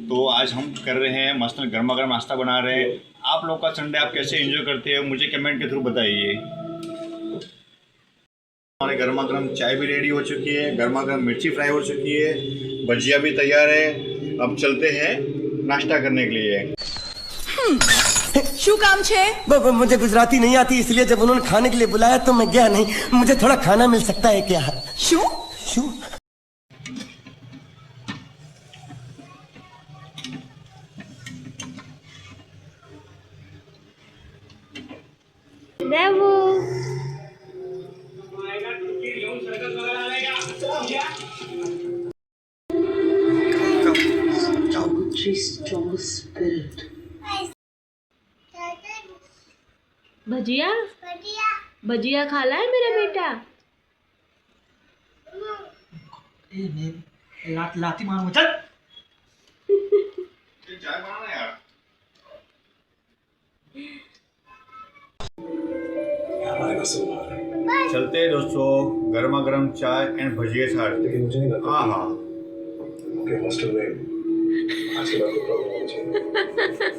तो आज हम कर रहे हैं मस्त गर्मा गर्म नाश्ता बना रहे हैं। आप लोग का संडे आप कैसे एंजॉय करते हैं मुझे कमेंट के थ्रू बताइए। हमारे गर्मा गर्म चाय भी रेडी हो चुकी है, गर्मा गर्म मिर्ची फ्राई हो चुकी है, भजिया भी तैयार है। अब चलते हैं नाश्ता करने के लिए। શું કામ છે? मुझे गुजराती नहीं आती, इसलिए जब उन्होंने खाने के लिए बुलाया तो मैं गया नहीं। मुझे थोड़ा खाना मिल सकता है क्या? શું? शू देवू strong spirit. भजिया भजिया खाला है मेरा बेटा? लाती मारूंगा, चल। चाय बनाना यार। चलते हैं दोस्तों, गर्मा गर्म चाय एंड भजिए साथ। लेकिन मुझे नहीं लगता हाँ हाँ कि हॉस्टल में आज के बाद कोई प्रॉब्लम होनी चाहिए।